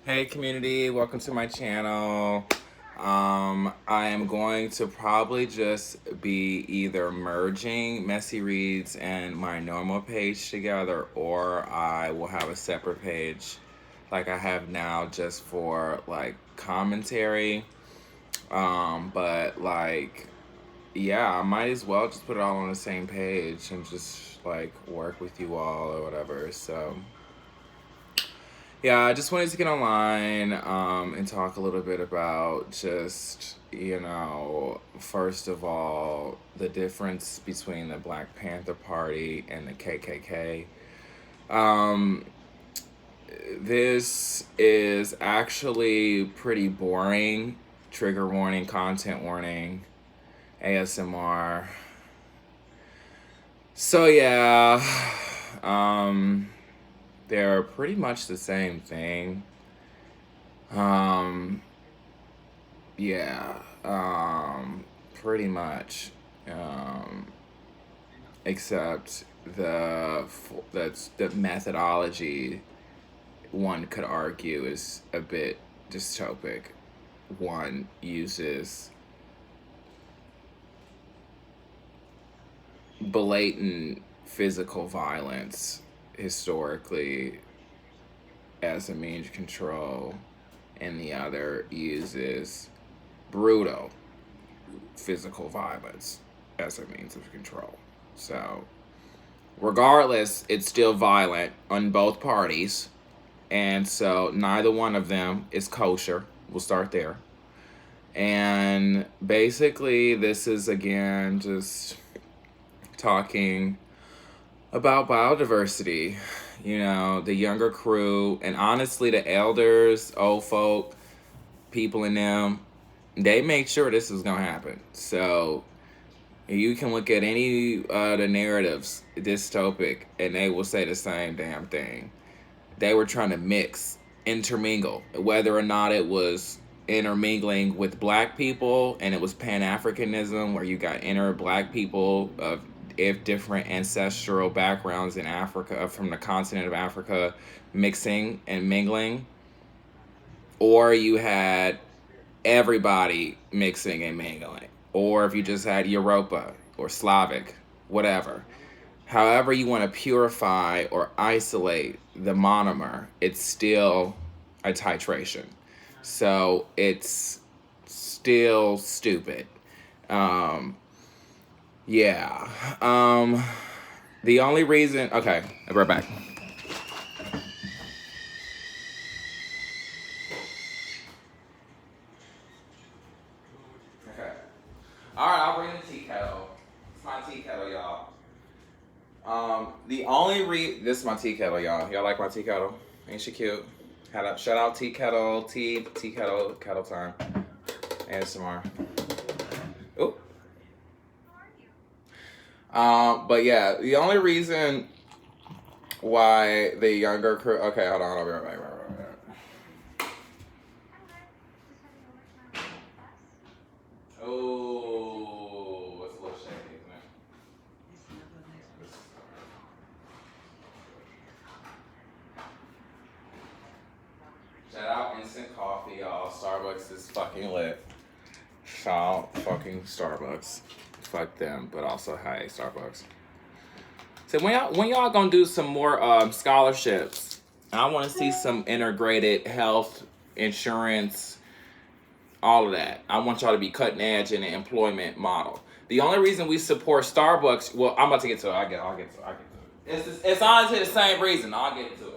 Hey community, welcome to my channel. I am going to probably just be either merging Messy Reads and my normal page together, or I will have a separate page like I have now just for like commentary. But like, yeah, I might as well just put it all on the same page and just like work with you all or whatever. So yeah, I just wanted to get online and talk a little bit about just, first of all, the difference between the Black Panther Party and the KKK. Um, this is actually pretty boring. Trigger warning, content warning, ASMR. So, yeah, um, they're pretty much the same thing. Um, Yeah, pretty much. Um, except that's the methodology one could argue is a bit dystopic. One uses blatant physical violence historically as a means of control, and the other uses brutal physical violence as a means of control. So, regardless, it's still violent on both parties. And so, neither one of them is kosher. We'll start there. And basically, this is again just talking about biodiversity. The younger crew, and honestly, the elders, old folk, people in them, they make sure this is going to happen. So, you can look at any the narratives dystopic, and they will say the same damn thing. They were trying to intermingle, whether or not it was intermingling with black people, and it was Pan Africanism, where you got inner black people of if different ancestral backgrounds in Africa, from the continent of Africa, mixing and mingling, or you had everybody mixing and mingling, or if you just had Europa or Slavic, whatever. However, you want to purify or isolate the monomer, it's still a titration. So it's still stupid. Um, yeah. The only reason, okay, I'll be right back. Okay. All right, I'll bring the tea kettle. It's my tea kettle, y'all. The only this is my tea kettle, y'all. Y'all like my tea kettle? Ain't she cute? Shout out tea kettle, tea kettle, kettle time, ASMR. Ooh. But yeah, the only reason why the younger crew. Okay, hold on, I'll be right back. Oh, it's a little shaky, isn't it? Shout out instant coffee, y'all. Starbucks is fucking lit. Shout out fucking Starbucks. Fuck them, but also hey Starbucks. So when y'all gonna do some more scholarships? I want to see some integrated health insurance, all of that. I want y'all to be cutting edge in the employment model. The only reason we support Starbucks, well, I'm about to get to it. I'll get to it. It's honestly the same reason. I'll get to it.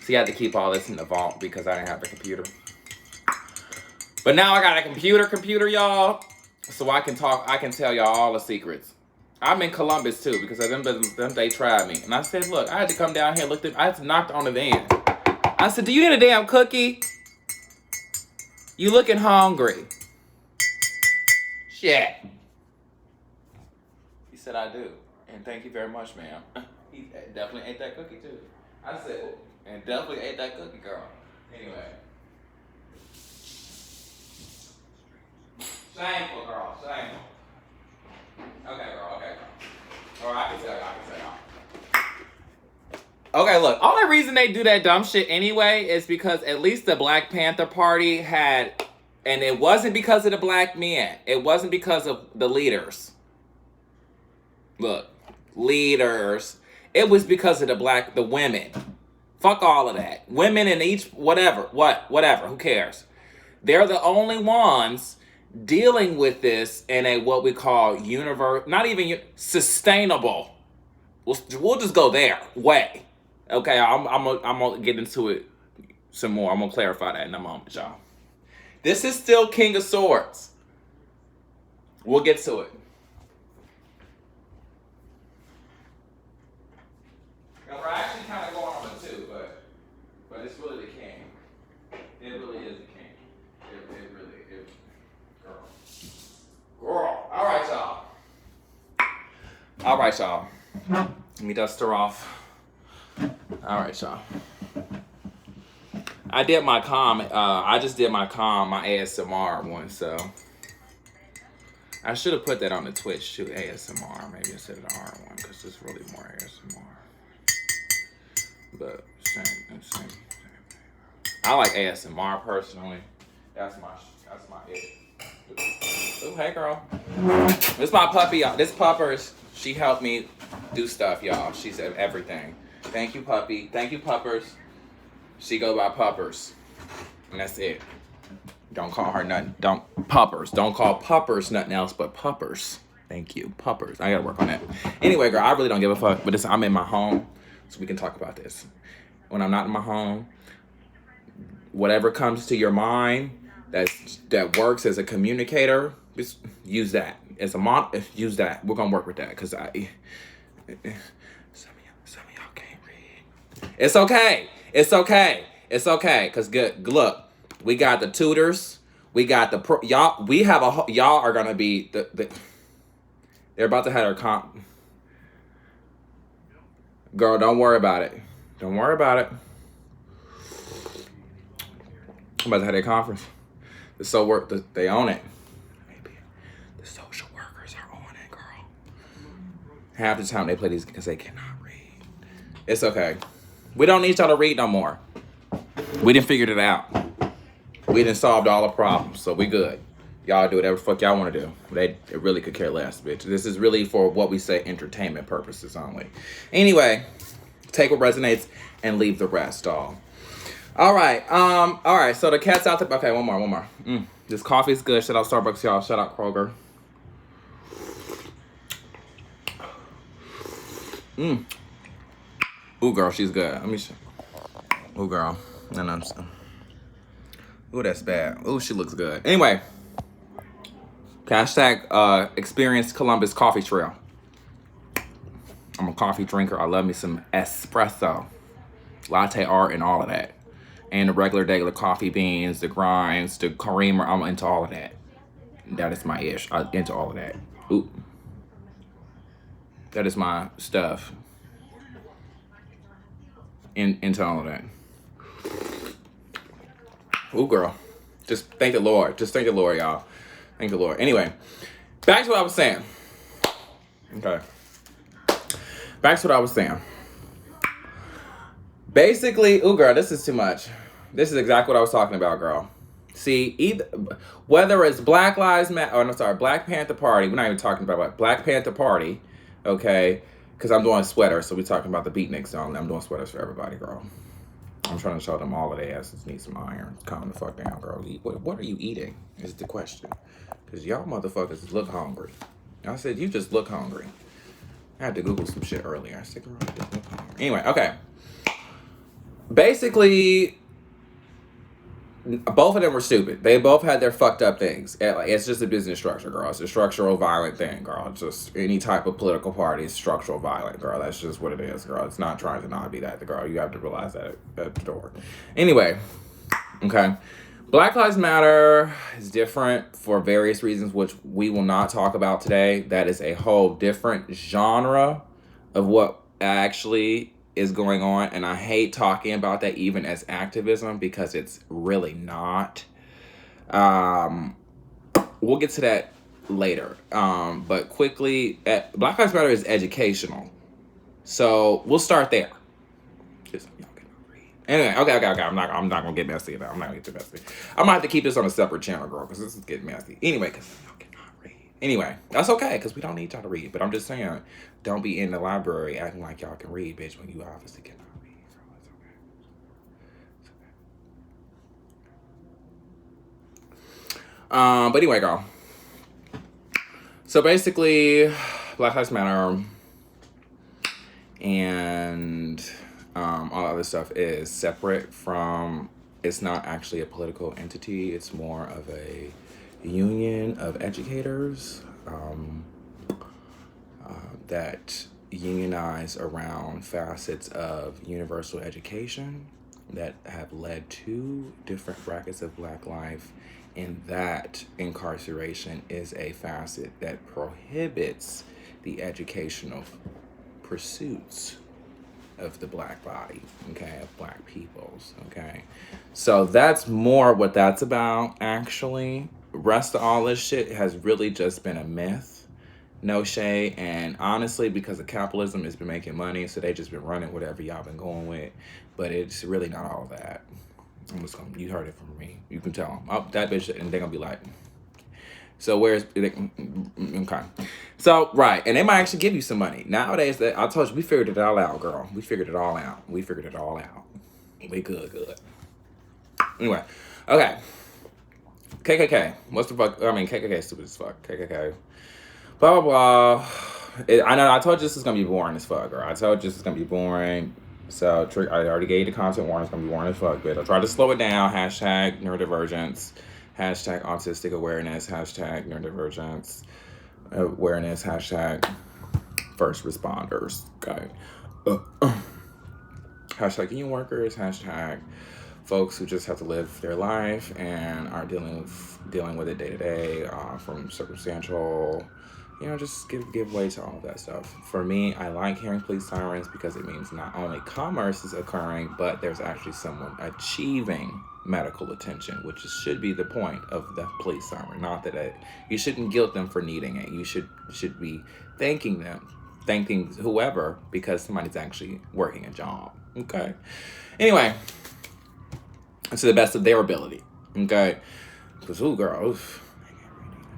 See, I had to keep all this in the vault because I didn't have a computer. But now I got a computer, y'all. So I can tell y'all all the secrets. I'm in Columbus too because of them they tried me. And I said, look, I had to come down here, I had to knock on the van. I said, do you need a damn cookie? You looking hungry. Shit. He said, I do. And thank you very much, ma'am. He definitely ate that cookie too. I said, and definitely ate that cookie, girl. Anyway. Okay, look. Only reason they do that dumb shit anyway is because at least the Black Panther Party had, and it wasn't because of the black men. It wasn't because of the leaders. Look, leaders. It was because of the women. Fuck all of that. Women in each, whatever. Who cares? They're the only ones dealing with this in a what we call not even sustainable. We'll just go there way. Okay, I'm gonna get into it some more. I'm gonna clarify that in a moment, y'all. This is still King of Swords. We'll get to it. Now, we're actually kind of going on it too, but it's really the king. It really is the king. It really is. Girl. All right, y'all. Let me dust her off. All right, y'all. I did my I just did my ASMR one, so I should have put that on the Twitch too, ASMR, maybe instead of the R one, because it's really more ASMR. But same. I like ASMR personally. That's my it. Oh, hey girl. This my puppy, y'all. This Puppers. She helped me do stuff, y'all. She said everything. Thank you, puppy. Thank you, Puppers. She go by Puppers. And that's it. Don't call her nothing. Puppers. Don't call Puppers nothing else but Puppers. Thank you. Puppers. I gotta work on that. Anyway, girl, I really don't give a fuck. But I'm in my home, so we can talk about this. When I'm not in my home, whatever comes to your mind that works as a communicator, just use that. As a use that. We're gonna work with that, because some of y'all can't read. It's okay. Cause look, we got the tutors, we got the y'all. Y'all are gonna be they're about to have their comp. Girl, don't worry about it. I'm about to have their conference. They own it. Maybe the social workers are on it, girl. Half the time they play these because they cannot read. It's okay. We don't need y'all to read no more. We done figured it out. We done solved all the problems, so we good. Y'all do whatever the fuck y'all want to do. It really could care less, bitch. This is really for what we say entertainment purposes only. Anyway, take what resonates and leave the rest, all. All right. So the cat's out. Okay, one more. This coffee's good. Shout out Starbucks, y'all. Shout out Kroger. Ooh, girl, she's good. Let me. Ooh, girl. No. Ooh, that's bad. Ooh, she looks good. Anyway, hashtag experience Columbus Coffee Trail. I'm a coffee drinker. I love me some espresso, latte art, and all of that. And the regular coffee beans, the grinds, the creamer. I'm into all of that. That is my ish. I'm into all of that. Ooh. That is my stuff. Into all of that. Ooh, girl. Just thank the Lord. Y'all. Thank the Lord. Anyway, back to what I was saying. Okay. Back to what I was saying. Basically, ooh, girl, this is too much. This is exactly what I was talking about, girl. See, whether it's Black Lives Matter, Black Panther Party. We're not even talking about Black Panther Party, okay? Because I'm doing sweaters, so we're talking about the beatniks only. I'm doing sweaters for everybody, girl. I'm trying to show them all of their asses need some iron. Calm the fuck down, girl. What are you eating is the question. Because y'all motherfuckers look hungry. I said, you just look hungry. I had to Google some shit earlier. I said, girl, you just look hungry. Anyway, okay. Basically, both of them were stupid. They both had their fucked up things. It's just a business structure, girl. It's a structural violent thing, girl. It's just any type of political party is structural violent, girl. That's just what it is, girl. It's not trying to not be that, girl. You have to realize that at the door. Anyway, okay. Black Lives Matter is different for various reasons, which we will not talk about today. That is a whole different genre of what actually is going on, and I hate talking about that even as activism because it's really not. We'll get to that later. But quickly, Black Lives Matter is educational. So we'll start there. Just so y'all cannot read. Anyway, okay. I'm not gonna get messy about. I'm not gonna get too messy. I'm gonna have to keep this on a separate channel, girl, because this is getting messy. Anyway, because y'all cannot read. Anyway, that's okay, because we don't need y'all to read. But I'm just saying, don't be in the library acting like y'all can read, bitch, when you obviously cannot read. Girl, it's okay. But anyway, girl. So basically, Black Lives Matter and all other stuff is separate from. It's not actually a political entity. It's more of a union of educators that unionize around facets of universal education that have led to different brackets of Black life, and that incarceration is a facet that prohibits the educational pursuits of the Black body, okay, of Black peoples, okay. So that's more what that's about, actually. Rest of all this shit has really just been a myth. No shade. And honestly, because of capitalism, it's been making money, so they just been running whatever y'all been going with. But it's really not all that. I'm just gonna, you heard it from me. You can tell them, oh, that bitch, and they're gonna be like, so where's, okay. So, right, and they might actually give you some money. Nowadays, I told you, we figured it all out, girl. We figured it all out. We good. Anyway, okay. KKK. What's the fuck? I mean, KKK stupid as fuck. KKK. Blah, blah, blah. I know, I told you this is going to be boring as fuck, girl. I told you this is going to be boring. So, I already gave you the content warning. It's going to be boring as fuck, but I'll try to slow it down. Hashtag neurodivergence. Hashtag autistic awareness. Hashtag neurodivergence awareness. Hashtag first responders. Okay. Hashtag union workers. Hashtag folks who just have to live their life and are dealing with it day to day, from circumstantial, just give way to all of that stuff. For me, I like hearing police sirens because it means not only commerce is occurring, but there's actually someone achieving medical attention, which should be the point of the police siren. Not that you shouldn't guilt them for needing it. You should be thanking whoever, because somebody's actually working a job. Okay. Anyway, to the best of their ability. Okay. Because, ooh, girl, oof.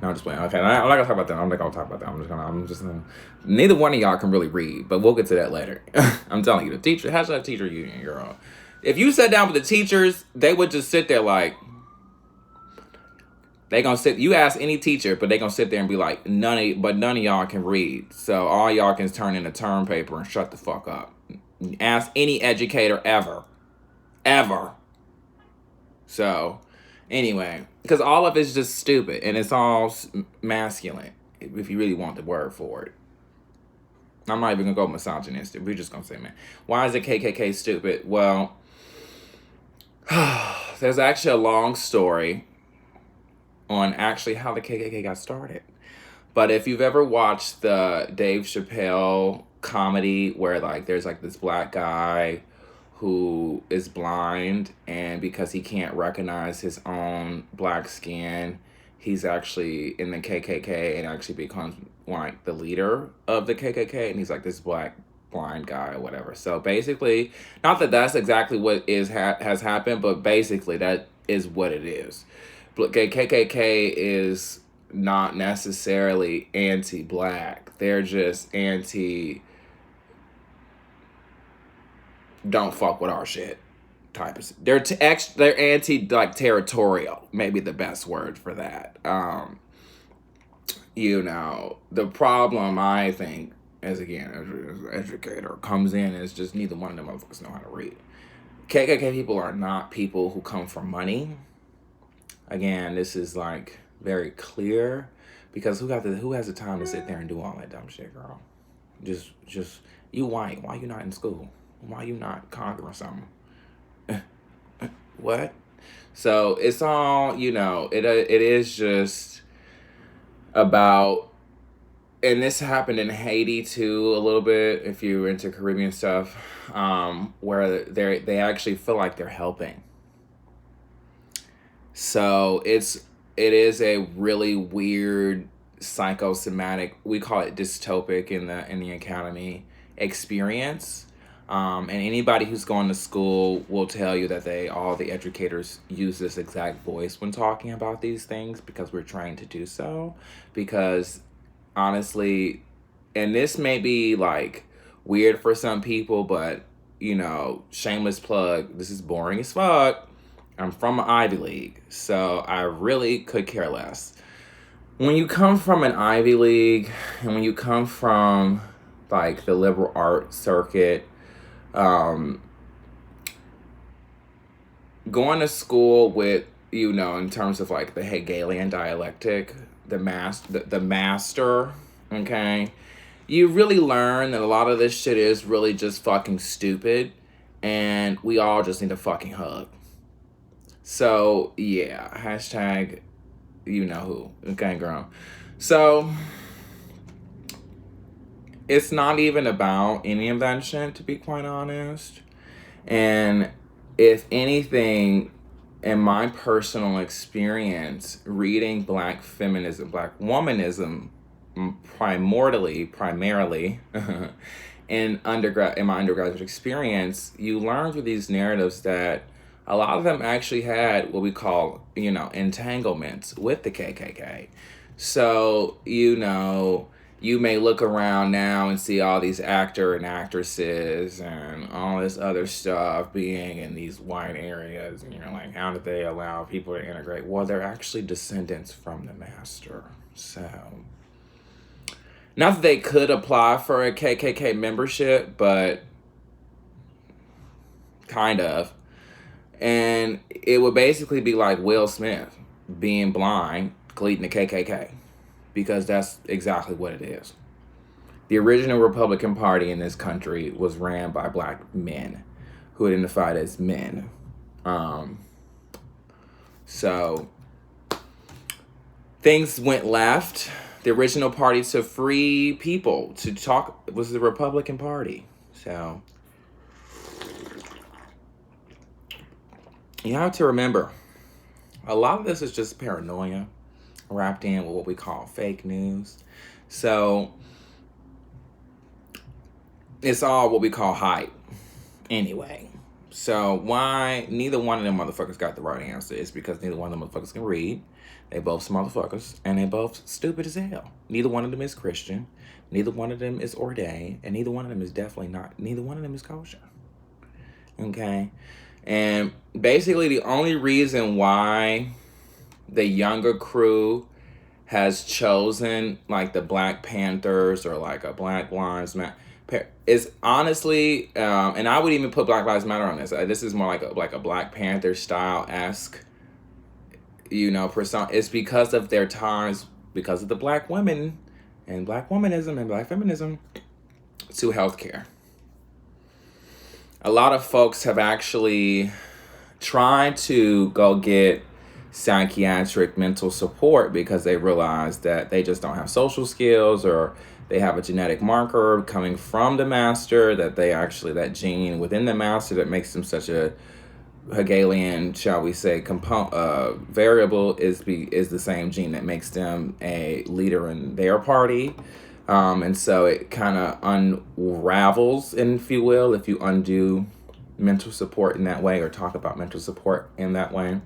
No, I'm just playing. Okay, I'm not gonna talk about that. I'm not gonna talk about that. Neither one of y'all can really read, but we'll get to that later. I'm telling you, the teacher, hashtag teacher union, girl. If you sat down with the teachers, they would just sit there like, you ask any teacher, but they gonna sit there and be like, none of y'all can read. So all y'all can turn in a term paper and shut the fuck up. Ask any educator ever. So, anyway, because all of it's just stupid, and it's all masculine, if you really want the word for it. I'm not even going to go misogynistic. We're just going to say, man, why is the KKK stupid? Well, there's actually a long story on actually how the KKK got started. But if you've ever watched the Dave Chappelle comedy where, like, there's, like, this black guy who is blind, and because he can't recognize his own black skin, he's actually in the KKK and actually becomes like the leader of the KKK, and he's like this black blind guy or whatever. So basically, not that that's exactly what has happened, but basically that is what it is. KKK is not necessarily anti-black. They're just don't fuck with our shit type of. They're anti like territorial, maybe the best word for that. The problem I think as an educator comes in is just neither one of them motherfuckers know how to read. KKK people are not people who come for money. Again, this is like very clear, because who has the time to sit there and do all that dumb shit, girl? Just you white. Why you not in school? Why you not conquering something? What? So it's all, it is just about, and this happened in Haiti too a little bit, if you're into Caribbean stuff, where they actually feel like they're helping. So it is a really weird psychosomatic, we call it dystopic in the academy, experience. And anybody who's gone to school will tell you that all the educators use this exact voice when talking about these things because we're trained to do so. Because honestly, and this may be like weird for some people, but shameless plug, this is boring as fuck. I'm from an Ivy League, so I really could care less. When you come from an Ivy League and when you come from like the liberal arts circuit, um, going to school with, in terms of like the Hegelian dialectic, the master, okay, you really learn that a lot of this shit is really just fucking stupid, and we all just need a fucking hug. So yeah, hashtag you know who, okay, girl. So it's not even about any invention, to be quite honest. And if anything, in my personal experience, reading Black feminism, Black womanism, primarily, in my undergraduate experience, you learn through these narratives that a lot of them actually had what we call, entanglements with the KKK. So, you may look around now and see all these actor and actresses and all this other stuff being in these white areas, and you're like, how did they allow people to integrate? Well, they're actually descendants from the master. So, not that they could apply for a KKK membership, but kind of. And it would basically be like Will Smith being blind, leading the KKK, because that's exactly what it is. The original Republican Party in this country was ran by Black men who identified as men. So things went left. The original party to free people to talk was the Republican Party. So you have to remember, a lot of this is just paranoia wrapped in with what we call fake news. So it's all what we call hype anyway. So why neither one of them motherfuckers got the right answer is because neither one of them motherfuckers can read. They both some motherfuckers, and they both stupid as hell. Neither one of them is Christian. Neither one of them is ordained, and neither one of them is neither one of them is kosher. Okay? And basically the only reason why the younger crew has chosen like the Black Panthers or like a Black Lives Matter is honestly, and I would even put Black Lives Matter on this. This is more like a Black Panther style-esque, persona. It's because of their ties, because of the Black women and Black womanism and Black feminism to healthcare. A lot of folks have actually tried to go get psychiatric mental support because they realize that they just don't have social skills, or they have a genetic marker coming from the master, that that gene within the master that makes them such a Hegelian, shall we say, variable is the same gene that makes them a leader in their party. And so it kind of unravels, if you will, if you undo mental support in that way or talk about mental support in that way.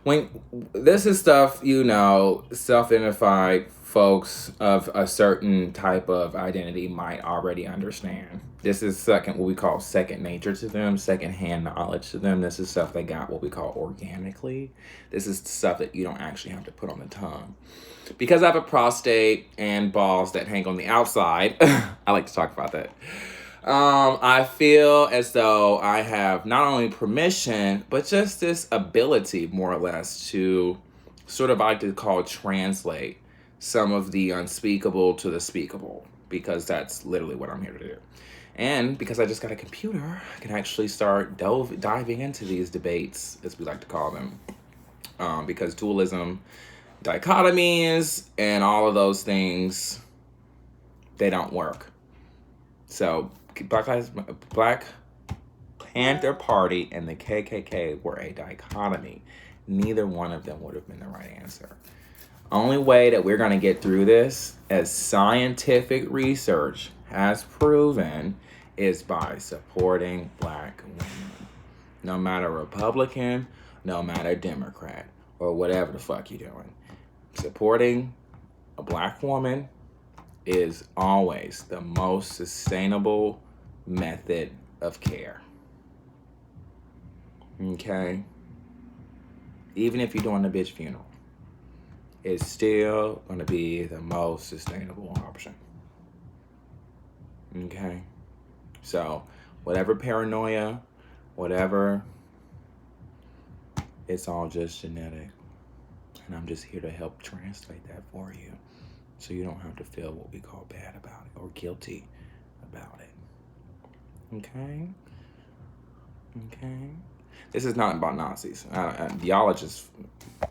When this is stuff, self-identified folks of a certain type of identity might already understand. This is what we call second nature to them, second-hand knowledge to them. This is stuff they got what we call organically. This is stuff that you don't actually have to put on the tongue. Because I have a prostate and balls that hang on the outside, I like to talk about that. I feel as though I have not only permission, but just this ability, more or less, to sort of, I like to call, translate some of the unspeakable to the speakable, because that's literally what I'm here to do. And because I just got a computer, I can actually start diving into these debates, as we like to call them, because dualism, dichotomies, and all of those things, they don't work. So Black Panther Party and the KKK were a dichotomy. Neither one of them would have been the right answer. Only way that we're going to get through this, as scientific research has proven, is by supporting Black women. No matter Republican, no matter Democrat, or whatever the fuck you're doing. Supporting a Black woman is always the most sustainable method of care. Okay? Even if you're doing a bitch funeral, it's still going to be the most sustainable option. Okay? So, whatever paranoia, whatever, it's all just genetic. And I'm just here to help translate that for you so you don't have to feel what we call bad about it or guilty about it. Okay? Okay? This is not about Nazis. Y'all are just